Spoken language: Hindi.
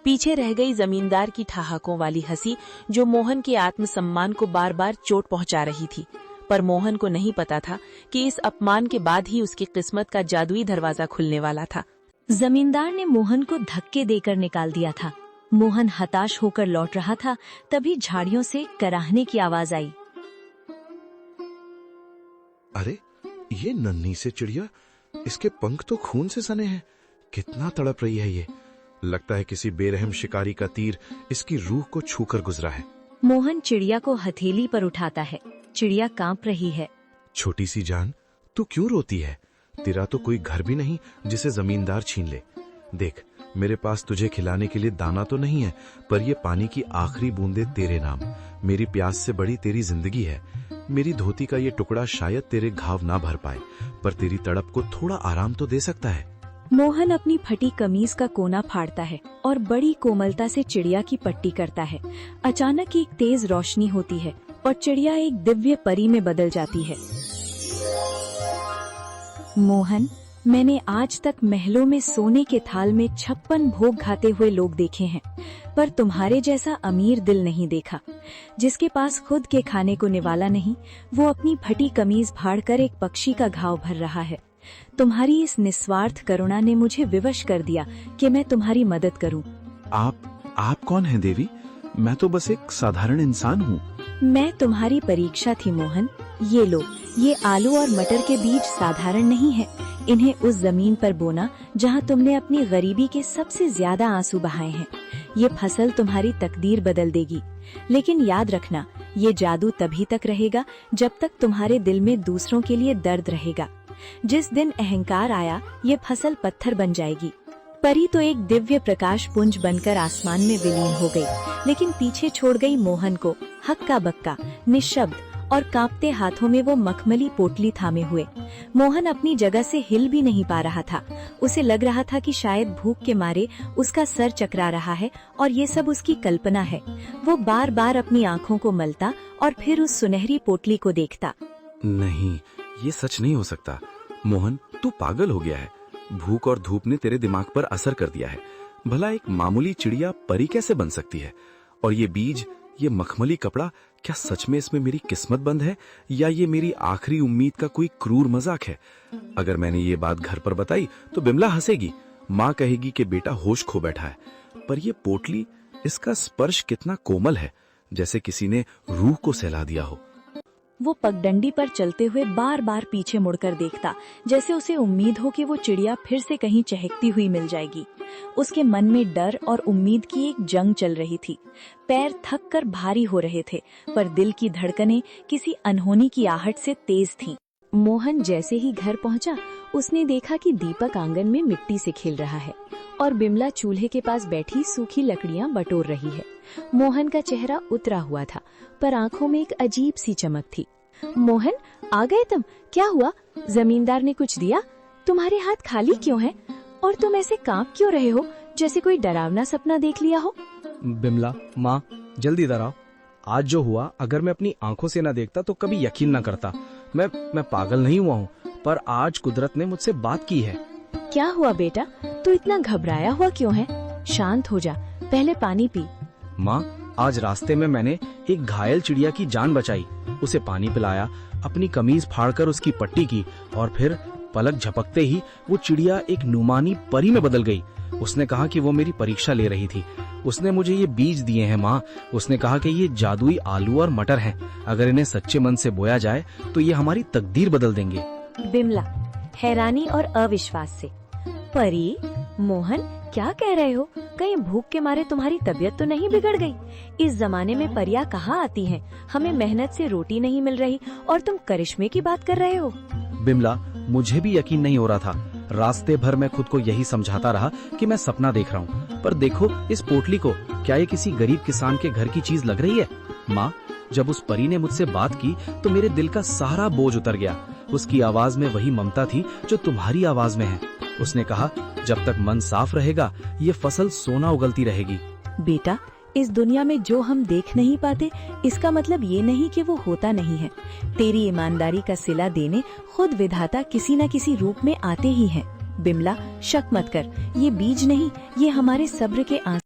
पीछे रह गई जमींदार की ठहाकों वाली हंसी, जो मोहन के आत्मसम्मान को बार बार चोट पहुंचा रही थी। पर मोहन को नहीं पता था कि इस अपमान के बाद ही उसकी किस्मत का जादुई दरवाजा खुलने वाला था। जमींदार ने मोहन को धक्के देकर निकाल दिया था। मोहन हताश होकर लौट रहा था, तभी झाड़ियों से कराहने की आवाज आई। अरे, ये नन्ही से चिड़िया, इसके पंख तो खून से सने हैं। कितना तड़प रही है ये। लगता है किसी बेरहम शिकारी का तीर इसकी रूह को छूकर गुजरा है। मोहन चिड़िया को हथेली पर उठाता है। चिड़िया कांप रही है। छोटी सी जान, तू क्यों रोती है? तेरा तो कोई घर भी नहीं जिसे जमींदार छीन ले। देख, मेरे पास तुझे खिलाने के लिए दाना तो नहीं है, पर ये पानी की आखिरी बूंदे तेरे नाम। मेरी प्यास से बड़ी तेरी जिंदगी है। मेरी धोती का ये टुकड़ा शायद तेरे घाव ना भर पाए, पर तेरी तड़प को थोड़ा आराम तो दे सकता है। मोहन अपनी फटी कमीज का कोना फाड़ता है और बड़ी कोमलता से चिड़िया की पट्टी करता है। अचानक एक तेज रोशनी होती है और चिड़िया एक दिव्य परी में बदल जाती है। मोहन, मैंने आज तक महलों में सोने के थाल में 56 भोग खाते हुए लोग देखे हैं, पर तुम्हारे जैसा अमीर दिल नहीं देखा। जिसके पास खुद के खाने को निवाला नहीं, वो अपनी फटी कमीज फाड़कर एक पक्षी का घाव भर रहा है। तुम्हारी इस निस्वार्थ करुणा ने मुझे विवश कर दिया कि मैं तुम्हारी मदद करूं। आप कौन हैं देवी? मैं तो बस एक साधारण इंसान हूँ। मैं तुम्हारी परीक्षा थी मोहन। ये लो, ये आलू और मटर के बीज साधारण नहीं है। इन्हें उस जमीन पर बोना जहाँ तुमने अपनी गरीबी के सबसे ज्यादा आंसू बहाए हैं। ये फसल तुम्हारी तकदीर बदल देगी। लेकिन याद रखना, ये जादू तभी तक रहेगा जब तक तुम्हारे दिल में दूसरों के लिए दर्द रहेगा। जिस दिन अहंकार आया, ये फसल पत्थर बन जाएगी। परी तो एक दिव्य प्रकाश पुंज बनकर आसमान में विलीन हो गई, लेकिन पीछे छोड़ गई मोहन को हक्का बक्का, निशब्द और कांपते हाथों में वो मखमली पोटली थामे हुए। मोहन अपनी जगह से हिल भी नहीं पा रहा था। उसे लग रहा था कि शायद भूख के मारे उसका सर चकरा रहा है और ये सब उसकी कल्पना है। वो बार बार अपनी आंखों को मलता और फिर उस सुनहरी पोटली को देखता। नहीं, ये सच नहीं हो सकता। मोहन, तू पागल हो गया है। भूख और धूप ने तेरे दिमाग पर असर कर दिया है। भला एक मामूली चिड़िया परी कैसे बन सकती है? और ये बीज, ये मखमली कपड़ा, क्या सच में इसमें मेरी किस्मत बंद है, या ये मेरी आखिरी उम्मीद का कोई क्रूर मजाक है? अगर मैंने ये बात घर पर बताई तो बिमला हंसेगी। माँ कहेगी कि बेटा होश खो बैठा है। पर ये पोटली, इसका स्पर्श कितना कोमल है, जैसे किसी ने रूह को सहला दिया हो। वो पगडंडी पर चलते हुए बार बार पीछे मुड़कर देखता, जैसे उसे उम्मीद हो कि वो चिड़िया फिर से कहीं चहकती हुई मिल जाएगी। उसके मन में डर और उम्मीद की एक जंग चल रही थी। पैर थक कर भारी हो रहे थे, पर दिल की धड़कनें किसी अनहोनी की आहट से तेज थीं। मोहन जैसे ही घर पहुंचा, उसने देखा कि दीपक आंगन में मिट्टी से खेल रहा है और बिमला चूल्हे के पास बैठी सूखी लकड़ियां बटोर रही है। मोहन का चेहरा उतरा हुआ था, पर आंखों में एक अजीब सी चमक थी। मोहन, आ गए तुम? क्या हुआ? जमींदार ने कुछ दिया? तुम्हारे हाथ खाली क्यों हैं? और तुम ऐसे कांप क्यों रहे हो, जैसे कोई डरावना सपना देख लिया हो? बिमला, माँ, जल्दी इधर आओ। आज जो हुआ, अगर मैं अपनी आंखों से न देखता तो कभी यकीन न करता। मैं पागल नहीं हुआ हूँ, पर आज कुदरत ने मुझसे बात की है। क्या हुआ बेटा? तू इतना घबराया हुआ क्यों है? शांत हो जा, पहले पानी पी। माँ, आज रास्ते में मैंने एक घायल चिड़िया की जान बचाई। उसे पानी पिलाया, अपनी कमीज फाड़कर उसकी पट्टी की, और फिर पलक झपकते ही वो चिड़िया एक नुमानी परी में बदल गई। उसने कहा कि वो मेरी परीक्षा ले रही थी। उसने मुझे ये बीज दिए हैं माँ। उसने कहा कि ये जादुई आलू और मटर हैं। अगर इन्हें सच्चे मन से बोया जाए तो ये हमारी तकदीर बदल देंगे। बिमला हैरानी और अविश्वास से, परी? मोहन, क्या कह रहे हो? कहीं भूख के मारे तुम्हारी तबीयत तो नहीं बिगड़ गई? इस जमाने में परियां कहाँ आती हैं? हमें मेहनत से रोटी नहीं मिल रही और तुम करिश्मे की बात कर रहे हो? बिमला, मुझे भी यकीन नहीं हो रहा था। रास्ते भर मैं खुद को यही समझाता रहा कि मैं सपना देख रहा हूँ। पर देखो इस पोटली को, क्या ये किसी गरीब किसान के घर की चीज लग रही है? माँ, जब उस परी ने मुझसे बात की तो मेरे दिल का सारा बोझ उतर गया। उसकी आवाज में वही ममता थी जो तुम्हारी आवाज में है। उसने कहा, जब तक मन साफ रहेगा ये फसल सोना उगलती रहेगी। बेटा, इस दुनिया में जो हम देख नहीं पाते, इसका मतलब ये नहीं कि वो होता नहीं है। तेरी ईमानदारी का सिला देने खुद विधाता किसी न किसी रूप में आते ही हैं। बिमला, शक मत कर, ये बीज नहीं, ये हमारे सब्र के आंसू